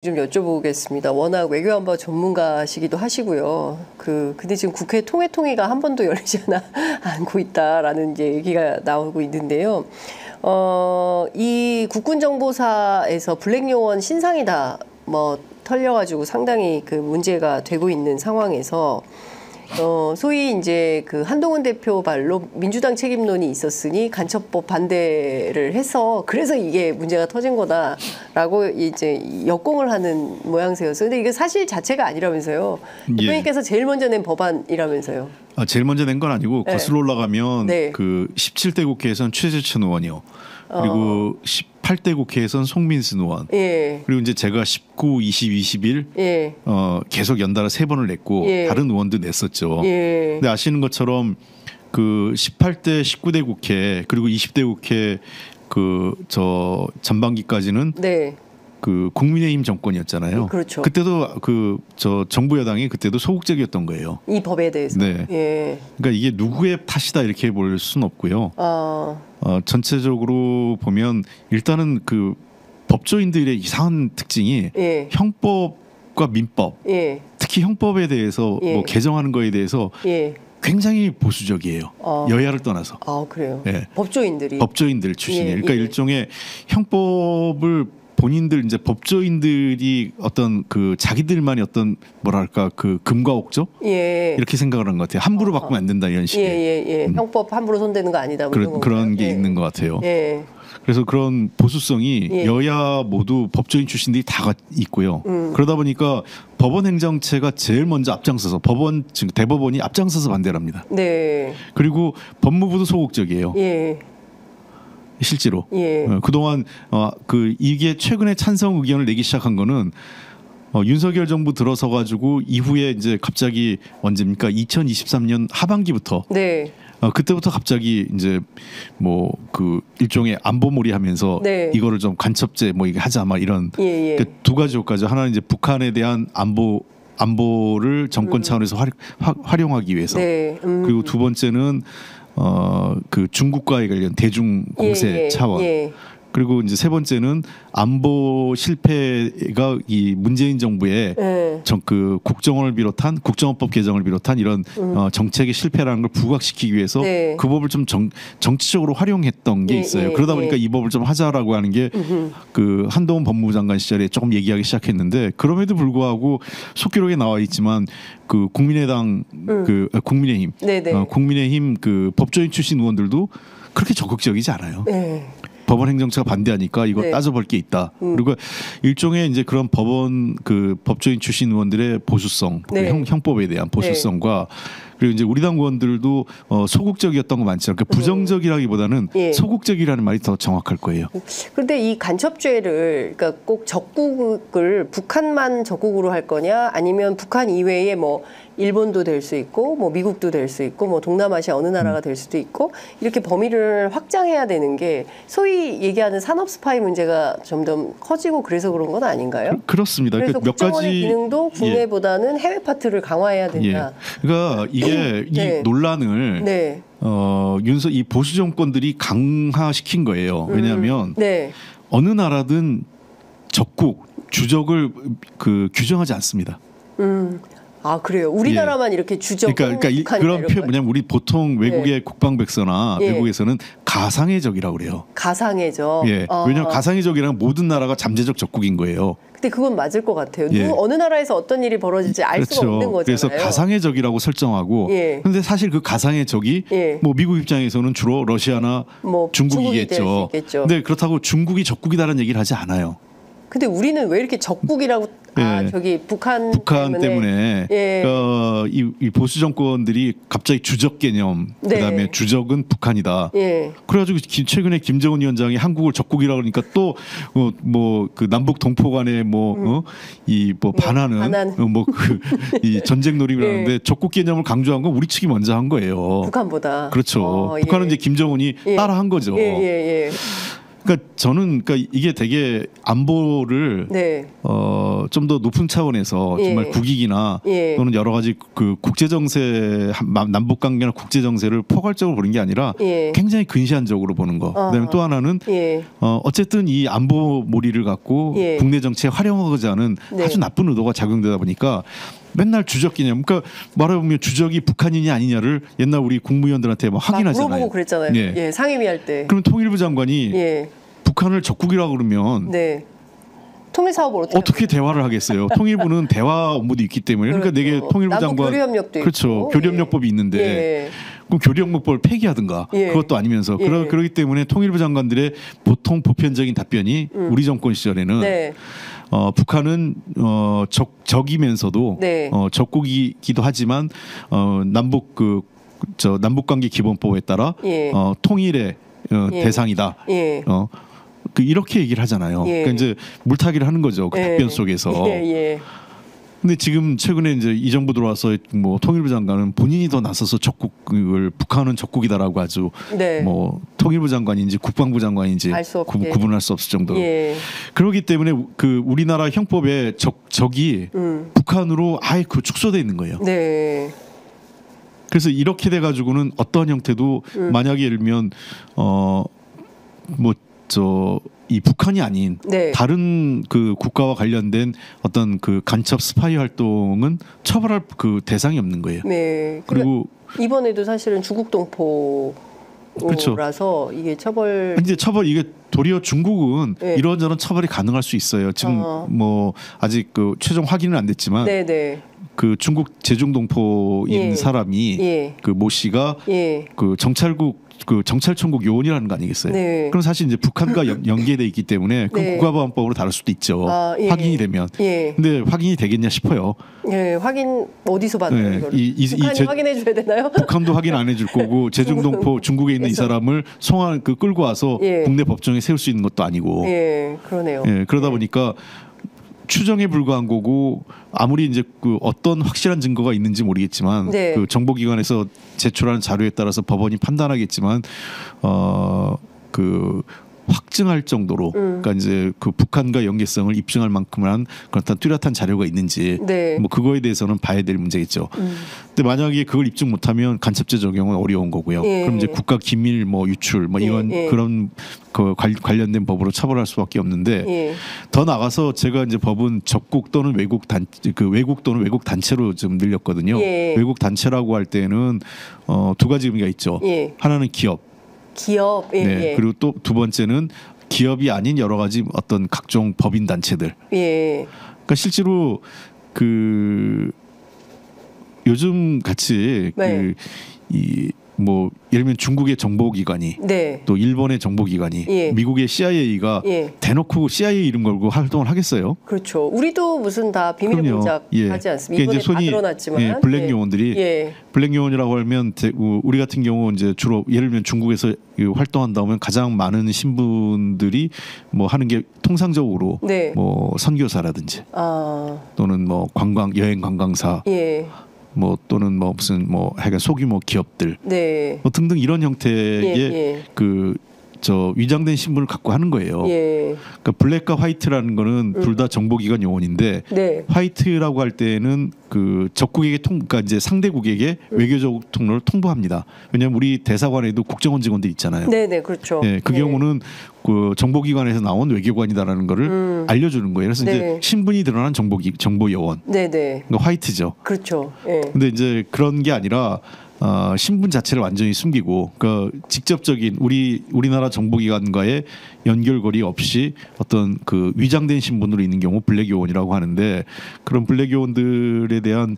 좀 여쭤보겠습니다. 워낙 외교안보 전문가시기도 하시고요. 근데 지금 국회 통회가 한 번도 열리지 않고 있다라는 이제 얘기가 나오고 있는데요. 이 국군정보사에서 블랙요원 신상이 다 털려가지고 상당히 문제가 되고 있는 상황에서 소위 이제 한동훈 대표 발로 민주당 책임론이 있었으니 간첩법 반대를 해서 그래서 이게 문제가 터진 거다라고 이제 역공을 하는 모양새였어요. 근데 이게 사실 자체가 아니라면서요. 대표님께서 제일 먼저 낸 법안이라면서요. 제일 먼저 낸 건 아니고 거슬러 올라가면 네. 17대 국회에선 최재천 의원이요. 그리고 18대 국회에선 송민순 의원. 예. 그리고 이제 제가 19, 20, 21 예. 계속 연달아 3번을 냈고 예. 다른 의원도 냈었죠. 예. 근데 아시는 것처럼 18대 19대 국회 그리고 20대 국회 전반기까지는 네. 국민의힘 정권이었잖아요. 그렇죠. 그때도 정부 여당이 그때도 소극적이었던 거예요. 이 법에 대해서. 네. 예. 그러니까 이게 누구의 탓이다 이렇게 볼 수는 없고요. 전체적으로 보면 일단은 법조인들의 이상한 특징이 예. 형법과 민법, 예. 특히 형법에 대해서 예. 개정하는 거에 대해서 예. 굉장히 보수적이에요. 여야를 떠나서. 그래요. 예. 법조인들 출신이에요. 예. 그러니까 예. 일종의 형법을 본인들 이제 법조인들이 어떤 자기들만의 어떤 뭐랄까 금과 옥조 예. 이렇게 생각을 한 것 같아요. 함부로 바꾸면 안 된다 이런 식의 예. 형법 함부로 손대는 거 아니다. 그런 게 예. 있는 것 같아요. 예. 그래서 그런 보수성이 예. 여야 모두 법조인 출신들이 다 있고요. 그러다 보니까 법원 행정체가 제일 먼저 앞장서서 지금 대법원이 앞장서서 반대를 합니다. 네. 그리고 법무부도 소극적이에요. 예. 실제로. 예. 그동안 이게 최근에 찬성 의견을 내기 시작한 거는 윤석열 정부 들어서 가지고 이후에 이제 갑자기 언제입니까? 2023년 하반기부터 네. 그때부터 갑자기 이제 일종의 안보몰이하면서 네. 이거를 좀 간첩죄 이게 하자 이런 예. 두 가지 효과죠. 하나는 이제 북한에 대한 안보를 정권 차원에서 활용하기 위해서. 네. 그리고 두 번째는 중국과의 관련 대중 공세 차원. 예. 그리고 이제 세 번째는 안보 실패가 이 문재인 정부의 국정원을 비롯한 국정원법 개정을 비롯한 이런 정책의 실패라는 걸 부각시키기 위해서 네. 그 법을 좀 정치적으로 활용했던 게 있어요. 그러다 보니까 이 법을 좀 하자라고 하는 게 한동훈 법무부 장관 시절에 조금 얘기하기 시작했는데 그럼에도 불구하고 속기록에 나와 있지만 국민의당 국민의힘 네네. 국민의힘 법조인 출신 의원들도 그렇게 적극적이지 않아요. 네. 법원 행정처가 반대하니까 이거 네. 따져볼 게 있다. 그리고 일종의 이제 그런 법조인 출신 의원들의 보수성, 네. 형법에 대한 보수성과 그리고 이제 우리 당 의원들도 소극적이었던 거 많죠. 그러니까 부정적이라기보다는 예. 소극적이라는 말이 더 정확할 거예요. 그런데 이 간첩죄를 그러니까 꼭 적국을 북한만 적국으로 할 거냐 아니면 북한 이외에 일본도 될 수 있고 미국도 될 수 있고 동남아시아 어느 나라가 될 수도 있고 이렇게 범위를 확장해야 되는 게 소위 얘기하는 산업 스파이 문제가 점점 커지고 그래서 그런 건 아닌가요? 그렇습니다. 그래서 몇 국정원의 가지 기능도 국내보다는 해외 파트를 강화해야 된다. 그러니까 이게 네. 이 논란을 네. 이 보수 정권들이 강화시킨 거예요. 왜냐하면 네. 어느 나라든 적국 주적을 규정하지 않습니다. 그래요. 우리나라만 이렇게 주적. 그러니까 그런 표현 뭐냐면 우리 보통 외국의 국방백서나 외국에서는 가상의 적이라고 그래요. 가상의 적. 왜냐하면 가상의 적이라는 모든 나라가 잠재적 적국인 거예요. 근데 그건 맞을 것 같아요. 어느 나라에서 어떤 일이 벌어질지 알 수가 없는 거잖아요. 그래서 가상의 적이라고 설정하고 그런데 사실 그 가상의 적이 미국 입장에서는 주로 러시아나 중국이겠죠. 근데 그렇다고 중국이 적국이다라는 얘기를 하지 않아요. 근데 우리는 왜 이렇게 적국이라고 북한 때문에 이 보수 정권들이 갑자기 주적 개념 그다음에 주적은 북한이다. 그래가지고 최근에 김정은 위원장이 한국을 적국이라고 그러니까 또 남북 동포 간에 반하는 이 전쟁 놀이라는데 적국 개념을 강조한 건 우리 측이 먼저 한 거예요. 북한보다. 그렇죠. 북한은 이제 김정은이 따라한 거죠. 그러니까 저는 이게 되게 안보를 좀 더 높은 차원에서 예. 정말 국익이나 예. 또는 여러 가지 그 국제 정세, 남북 관계나 국제 정세를 포괄적으로 보는 게 아니라 예. 굉장히 근시안적으로 보는 거. 그다음에 또 하나는 예. 어쨌든 이 안보 몰이를 갖고 예. 국내 정치에 활용하고자 하는 네. 아주 나쁜 의도가 작용되다 보니까 맨날 주적 개념, 그러니까 말해보면 주적이 북한이냐 아니냐를 옛날 우리 국무위원들한테 막 확인하잖아요. 물어보고 그랬잖아요. 예. 예, 상임위 할 때. 그럼 통일부 장관이 예. 북한을 적국이라고 그러면 네. 통일 사업을 어떻게 대화를 하겠어요? 통일부는 대화 업무도 있기 때문에 그러니까 그렇죠. 내게 통일부 남북 장관 교류협력도 그렇죠. 있고. 교류협력법이 있는데 예. 그럼 교류협력법을 폐기하든가 예. 그것도 아니면서 예. 그러기 때문에 통일부 장관들의 보통 보편적인 답변이 우리 정권 시절에는 네. 북한은 적이면서도 네. 적국이기도 하지만 남북 남북관계 기본법에 따라 예. 통일의 예. 대상이다. 예. 이렇게 얘기를 하잖아요. 예. 그러니까 이제 물타기를 하는 거죠. 그 예. 답변 속에서. 예. 예. 근데 지금 최근에 이제 이 정부 들어와서 뭐 통일부 장관은 본인이 더 나서서 적국을 북한은 적국이다라고 아주 네. 뭐 통일부 장관인지 국방부 장관인지 알수 없게. 구분할 수 없을 정도로. 예. 그렇기 때문에 그 우리나라 형법에 적이 북한으로 아예 그 축소돼 있는 거예요. 네. 그래서 이렇게 돼 가지고는 어떠한 형태도 만약에 예를 들면 이 북한이 아닌 네. 다른 그 국가와 관련된 어떤 그 간첩 스파이 활동은 처벌할 그 대상이 없는 거예요. 네. 그리고 이번에도 사실은 주국 동포라서 그렇죠. 이게 처벌 이제 처벌 이게 도리어 중국은 네. 이런저런 처벌이 가능할 수 있어요. 지금 뭐 아직 그 최종 확인은 안 됐지만 네네. 그 중국 제중 동포인 예. 사람이 예. 그 모 씨가 예. 그 정찰총국 요원이라는 거 아니겠어요? 네. 그럼 사실 이제 북한과 연계돼 있기 때문에 그 네. 국가보안법으로 다룰 수도 있죠. 예. 확인이 되면. 예. 근데 확인이 되겠냐 싶어요. 예. 확인 어디서 받나요? 네. 이거를? 북한이 확인해 줘야 되나요? 북한도 확인 안 해줄 거고 제중동포 중국에 있는 이 사람을 끌고 와서 예. 국내 법정에 세울 수 있는 것도 아니고. 예. 그러네요. 예, 그러다 보니까 추정에 불과한 거고 아무리 이제 그 어떤 확실한 증거가 있는지 모르겠지만 네. 그 정보기관에서 제출하는 자료에 따라서 법원이 판단하겠지만 그 확증할 정도로 그러니까 이제 그 북한과 연계성을 입증할 만큼한 그렇다 뚜렷한 자료가 있는지 네. 뭐 그거에 대해서는 봐야 될 문제겠죠. 근데 만약에 그걸 입증 못하면 간첩죄 적용은 어려운 거고요. 예. 그럼 이제 국가 기밀 뭐 유출 뭐 이런 예. 그런 그 관련된 법으로 처벌할 수밖에 없는데 예. 더 나가서 제가 이제 법은 적국 또는 외국 또는 외국 단체로 좀 늘렸거든요. 예. 외국 단체라고 할 때는 두 가지 의미가 있죠. 예. 하나는 기업. 예. 네. 예. 그리고 또 두 번째는 기업이 아닌 여러 가지 어떤 각종 법인 단체들. 예. 그러니까 실제로 그 요즘 같이 네. 뭐 예를 들면 중국의 정보기관이 네. 또 일본의 정보기관이 예. 미국의 CIA가 예. 대놓고 CIA 이름 걸고 활동을 하겠어요? 그렇죠. 우리도 무슨 다 비밀 그럼요. 공작 예. 하지 않습니까? 그러니까 이번에 다 드러났지만 예, 블랙 요원들이 예. 블랙 요원이라고 하면 우리 같은 경우 이제 주로 예를 들면 중국에서 활동한다 하면 가장 많은 신분들이 뭐 하는 게 통상적으로 네. 뭐 선교사라든지 또는 뭐 여행 관광사 예. 뭐 또는 뭐 무슨 뭐 하여간 소규모 기업들 네. 뭐 등등 이런 형태의 예. 위장된 신분을 갖고 하는 거예요. 예. 그러니까 블랙과 화이트라는 거는 둘 다 정보기관 요원인데 네. 화이트라고 할 때는 그 적국에게 그러니까 이제 상대국에게 외교적 통로를 통보합니다. 왜냐하면 우리 대사관에도 국정원 직원들 있잖아요. 네네 그렇죠. 예, 그 예. 경우는 그 정보기관에서 나온 외교관이다라는 거를 알려주는 거예요. 그래서 네. 이제 신분이 드러난 정보 요원. 네네. 그러니까 화이트죠. 그렇죠. 예. 근데 이제 그런 게 아니라 신분 자체를 완전히 숨기고 그 직접적인 우리나라 정보기관과의 연결고리 없이 어떤 그 위장된 신분으로 있는 경우 블랙 요원이라고 하는데 그런 블랙 요원들에 대한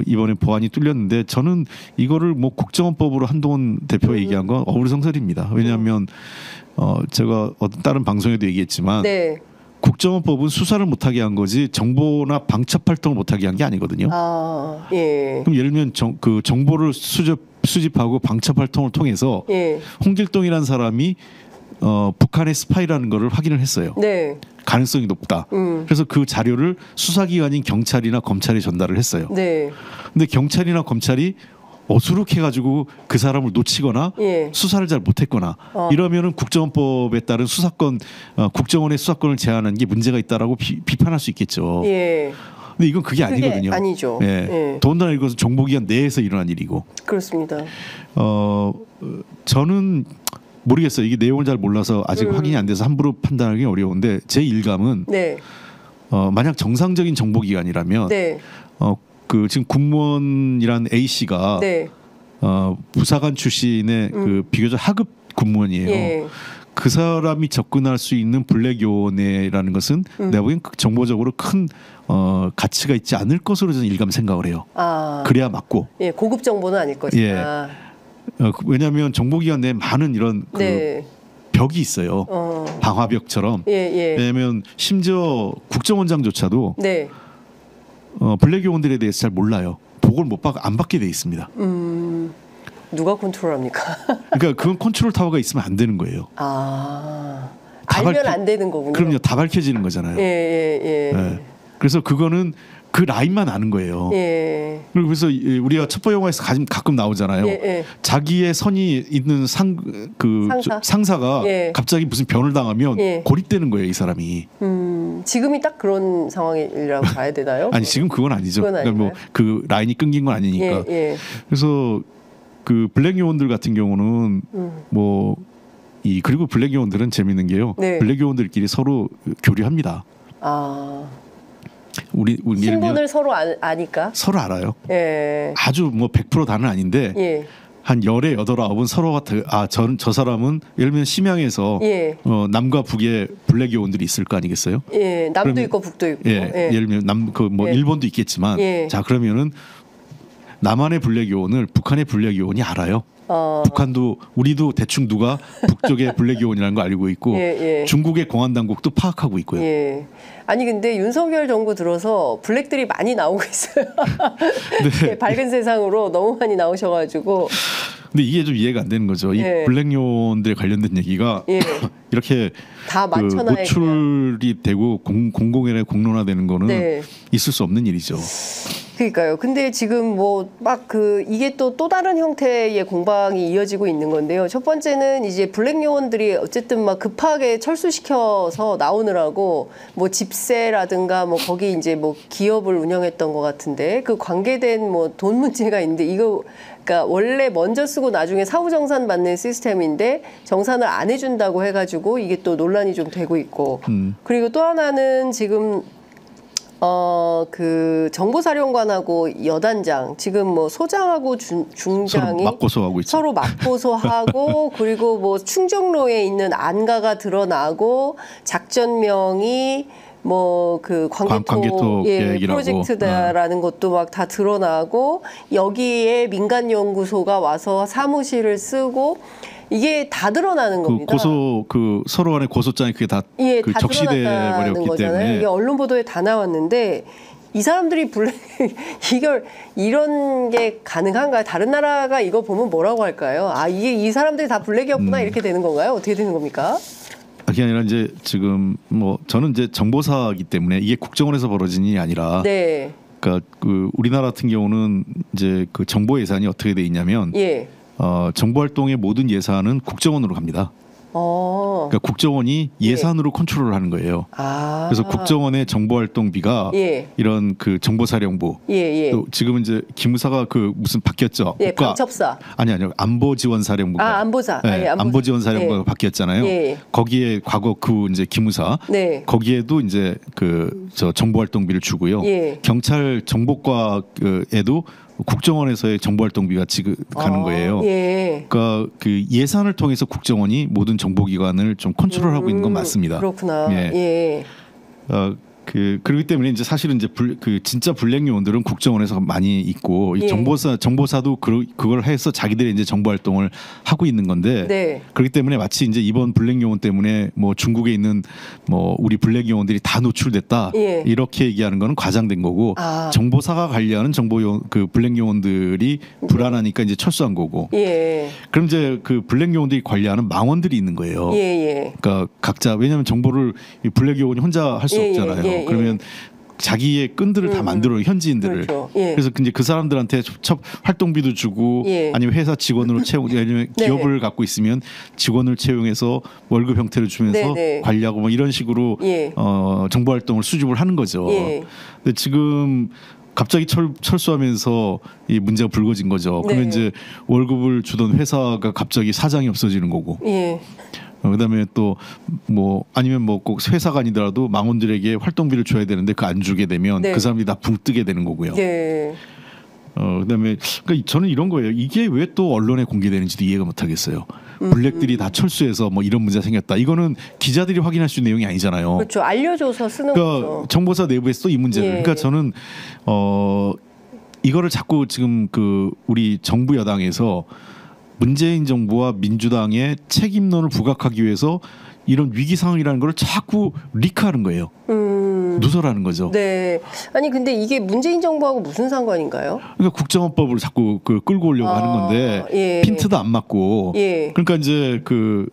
이번에 보안이 뚫렸는데 저는 이거를 뭐 국정원법으로 한동훈 대표가 얘기한 건 어불성설입니다. 왜냐하면 제가 어떤 다른 방송에도 얘기했지만 네. 국정원법은 수사를 못하게 한 거지 정보나 방첩 활동을 못하게 한 게 아니거든요. 예. 그럼 예를 들면 그 정보를 수집하고 방첩 활동을 통해서 예. 홍길동이라는 사람이 북한의 스파이라는 거를 확인을 했어요. 네. 가능성이 높다. 그래서 그 자료를 수사기관인 경찰이나 검찰에 전달을 했어요. 네. 근데 경찰이나 검찰이 어수룩해가지고 그 사람을 놓치거나 예. 수사를 잘 못했거나 이러면은 국정원법에 따른 수사권 국정원의 수사권을 제한하는 게 문제가 있다라고 비판할 수 있겠죠. 예. 근데 이건 그게 아니거든요. 아니죠. 예. 예. 더군다나 이것은 정보기관 내에서 일어난 일이고. 그렇습니다. 저는 모르겠어요. 이게 내용을 잘 몰라서 아직 확인이 안 돼서 함부로 판단하기 어려운데 제 일감은 네. 만약 정상적인 정보기관이라면 네. 그 지금 군무원이란 A 씨가 네. 부사관 출신의 그 비교적 하급 군무원이에요. 예. 그 사람이 접근할 수 있는 블랙요원회라는 것은 내가 보기엔 정보적으로 큰 가치가 있지 않을 것으로 저는 일감 생각을 해요. 아. 그래야 맞고. 예, 고급 정보는 아닐 것이다. 예. 왜냐하면 정보기관 내에 많은 이런 그 네. 벽이 있어요. 방화벽처럼. 예, 예. 왜냐하면 심지어 국정원장조차도 네. 블랙요원들에 대해서 잘 몰라요. 보고를 안 받게 돼 있습니다. 누가 컨트롤합니까? 그러니까 그건 컨트롤 타워가 있으면 안 되는 거예요. 아. 다 알면 안 되는 거군요. 그럼요. 다 밝혀지는 거잖아요. 예, 예, 예. 예. 그래서 그거는 그 라인만 아는 거예요. 예. 그래서 우리가 첩보 영화에서 가끔 나오잖아요. 예, 예. 자기의 선이 있는 상사가 예. 갑자기 무슨 변을 당하면 예. 고립되는 거예요, 이 사람이. 지금이 딱 그런 상황이라고 봐야 되나요? 아니 지금 그건 아니죠. 그건 그러니까 뭐 그 라인이 끊긴 건 아니니까. 예, 예. 그래서 그 블랙 요원들 같은 경우는 뭐 그리고 블랙 요원들은 재밌는 게요. 네. 블랙 요원들끼리 서로 교류합니다. 아. 우리 예를 들면 신분을 서로 아니까. 서로 알아요. 예. 아주 뭐 100% 다는 아닌데 예. 한 10에 8, 9은 서로가 저 사람은 예를 들면 심양에서 예. 남과 북에 블랙 요원들이 있을 거 아니겠어요? 예. 남도 그러면- 있고 북도 있고. 예. 예. 예를 들면 뭐 예. 일본도 있겠지만 예. 자 그러면은 남한의 블랙 요원을 북한의 블랙 요원이 알아요. 북한도 우리도 대충 누가 북쪽의 블랙 요원이라는 거 알고 있고 예, 예. 중국의 공안 당국도 파악하고 있고요. 예. 아니 근데 윤석열 정부 들어서 블랙들이 많이 나오고 있어요. 네. 예, 밝은 세상으로 너무 많이 나오셔가지고. 근데 이게 좀 이해가 안 되는 거죠. 예. 이 블랙 요원들 관련된 얘기가 예. 이렇게 다 그 맞춰놔야 노출이 되고 공공연에 공론화되는 거는 네. 있을 수 없는 일이죠. 그러니까요. 근데 지금 뭐 막 이게 또 다른 형태의 공방이 이어지고 있는 건데요. 첫 번째는 이제 블랙 요원들이 어쨌든 막 급하게 철수시켜서 나오느라고 뭐 집세라든가 뭐 거기 이제 뭐 기업을 운영했던 것 같은데 그 관계된 뭐 돈 문제가 있는데 이거 그러니까 원래 먼저 쓰고 나중에 사후 정산 받는 시스템인데 정산을 안 해준다고 해가지고 이게 또 논란이 좀 되고 있고 그리고 또 하나는 지금 그 정보사령관하고 여단장 지금 뭐 소장하고 중장이 서로 맞고소하고 있죠. 서로 맞고소하고 그리고 뭐 충정로에 있는 안가가 드러나고 작전명이 뭐 그 광개토 계획이라고. 프로젝트다라는 것도 막 다 드러나고 여기에 민간연구소가 와서 사무실을 쓰고 이게 다 드러나는 겁니다. 그 서로 간의 고소장이 그게 다 예, 그 다 적시돼 드러났다는 버렸기 거잖아요. 때문에 이게 언론 보도에 다 나왔는데 이 사람들이 이런 게 가능한가요? 다른 나라가 이거 보면 뭐라고 할까요? 아 이게 이 사람들이 다 블랙이었구나 이렇게 되는 건가요? 어떻게 되는 겁니까? 그게 아니라 이제 지금 뭐 저는 이제 정보사이기 때문에 이게 국정원에서 벌어진 일이 아니라 네, 그러니까 그 우리나라 같은 경우는 이제 그 정보 예산이 어떻게 돼 있냐면 예, 정보 활동의 모든 예산은 국정원으로 갑니다. 그러니까 국정원이 예산으로 컨트롤을 하는 거예요. 아, 그래서 국정원의 정보 활동비가 예, 이런 그 정보사령부 예, 또 지금은 이제 기무사가 그 무슨 바뀌었죠. 예, 방첩사, 아니요 안보지원사령부가 안보사, 네, 안보지원사령부가 예. 바뀌었잖아요. 예. 거기에 과거 그 이제 기무사 네, 거기에도 이제 그 저 정보활동비를 주고요. 예. 경찰 정보과에도 국정원에서의 정보활동비가 가는 거예요. 예. 그러니까 그 예산을 통해서 국정원이 모든 정보기관을 좀 컨트롤하고 있는 건 맞습니다. 그렇구나. 예. 예. 그렇기 때문에 이제 사실은 이제 그 진짜 블랙 요원들은 국정원에서 많이 있고 이 예. 정보사도 그걸 해서 자기들의 이제 정보 활동을 하고 있는 건데 네. 그렇기 때문에 마치 이제 이번 블랙 요원 때문에 뭐 중국에 있는 뭐 우리 블랙 요원들이 다 노출됐다 예. 이렇게 얘기하는 거는 과장된 거고 아. 정보사가 관리하는 그 블랙 요원들이 불안하니까 이제 철수한 거고 예. 그럼 이제 그 블랙 요원들이 관리하는 망원들이 있는 거예요. 예. 예. 그러니까 각자 왜냐하면 정보를 이 블랙 요원이 혼자 할 수 예, 없잖아요. 예, 예, 그러면 자기의 끈들을 다 만들어 현지인들을. 그렇죠. 예. 그래서 이제 그 사람들한테 첫 활동비도 주고 예. 아니면 회사 직원으로 채용, 아니면 네. 기업을 갖고 있으면 직원을 채용해서 월급 형태를 주면서 네. 관리하고 뭐 이런 식으로 예. 정보 활동을 수집을 하는 거죠. 예. 근데 지금 갑자기 철수하면서 이 문제가 불거진 거죠. 그러면 네. 이제 월급을 주던 회사가 갑자기 사장이 없어지는 거고. 예. 그다음에 또 뭐 아니면 뭐 꼭 회사가 아니더라도 망원들에게 활동비를 줘야 되는데 그 안 주게 되면 네. 그 사람들이 다 붕 뜨게 되는 거고요. 예. 그다음에 그러니까 저는 이런 거예요. 이게 왜 또 언론에 공개되는지도 이해가 못 하겠어요. 블랙들이 다 철수해서 뭐 이런 문제가 생겼다. 이거는 기자들이 확인할 수 있는 내용이 아니잖아요. 그렇죠. 알려줘서 쓰는 그러니까 거죠. 정보사 내부에서 또 이 문제를. 예. 그러니까 저는 이거를 자꾸 지금 그 우리 정부 여당에서 문재인 정부와 민주당의 책임론을 부각하기 위해서 이런 위기 상황이라는 걸 자꾸 리크하는 거예요. 누설하는 거죠. 네. 아니 근데 이게 문재인 정부하고 무슨 상관인가요? 그러니까 국정원법을 자꾸 그 끌고 오려고 하는 건데 예. 핀트도 안 맞고. 예. 그러니까 이제 그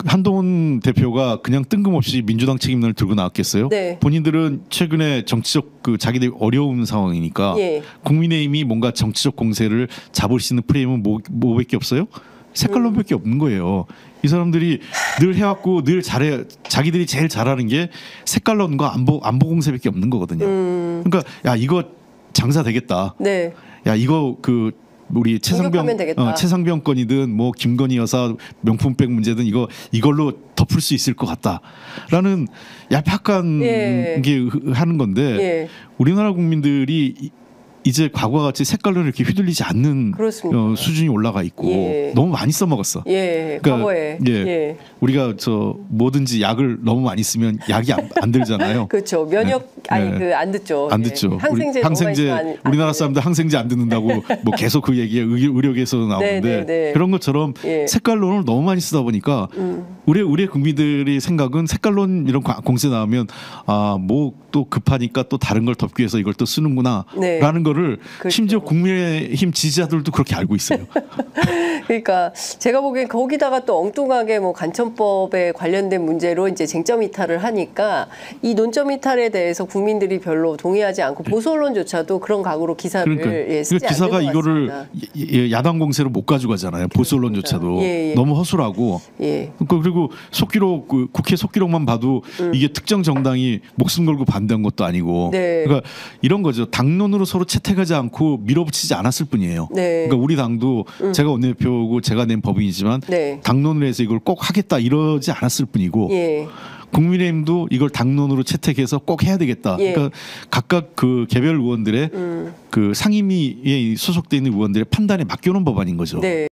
한동훈 대표가 그냥 뜬금없이 민주당 책임론을 들고 나왔겠어요? 네. 본인들은 최근에 정치적 그 자기들 어려운 상황이니까 예. 국민의힘이 뭔가 정치적 공세를 잡을 수 있는 프레임은 뭐밖에 없어요? 색깔론밖에 없는 거예요. 이 사람들이 늘 해왔고 늘 잘해 자기들이 제일 잘하는 게 색깔론과 안보 공세밖에 없는 거거든요. 그러니까 야 이거 장사 되겠다. 네. 야 이거 그 우리 공격하면 되겠다. 최상병 건이든 뭐 김건희 여사 명품백 문제든 이걸로 덮을 수 있을 것 같다라는 얄팍한 예. 게 하는 건데 예. 우리나라 국민들이 이제 과거와 같이 색깔로 이렇게 휘둘리지 않는 그렇습니다. 수준이 올라가 있고 예. 너무 많이 써먹었어. 예. 그러니까, 과거에. 예. 예. 우리가 저 뭐든지 약을 너무 많이 쓰면 약이 안 들잖아요. 그렇죠. 면역 아니 네. 그 안 듣죠. 안 예. 듣죠. 항생제 너무 많이 쓰면 안 우리나라 듣죠. 사람들 항생제 안 듣는다고 뭐 계속 그 얘기가 의료계에서 나오는데 네, 네, 네. 그런 것처럼 예. 색깔론을 너무 많이 쓰다 보니까 우리 국민들의 생각은 색깔론 이런 공세 나오면 아 뭐 또 급하니까 또 다른 걸 덮기 위해서 이걸 또 쓰는구나라는 네. 거를 그렇죠. 심지어 국민의힘 지지자들도 그렇게 알고 있어요. 그러니까 제가 보기엔 거기다가 또 엉뚱하게 뭐 간첩법에 관련된 문제로 이제 쟁점 이탈을 하니까 이 논점 이탈에 대해서 국민들이 별로 동의하지 않고 보수 언론조차도 그런 각오로 기사를 그러니까 쓰지 기사가 않는 것 이거를 같습니다. 야당 공세로 못 가져가잖아요. 보수 언론조차도 예, 예. 너무 허술하고 예. 그리고 속기록 그 국회 속기록만 봐도 이게 특정 정당이 목숨 걸고 반대한 것도 아니고 네. 그러니까 이런 거죠. 당론으로 서로 채택하지 않고 밀어붙이지 않았을 뿐이에요. 네. 그러니까 우리 당도 제가 원내대표고 제가 낸 법이지만 네. 당론을 해서 이걸 꼭 하겠다 이러지 않았을 뿐이고 예. 국민의힘도 이걸 당론으로 채택해서 꼭 해야 되겠다. 예. 그러니까 각각 그 개별 의원들의 그 상임위에 소속돼 있는 의원들의 판단에 맡겨놓은 법안인 거죠. 네.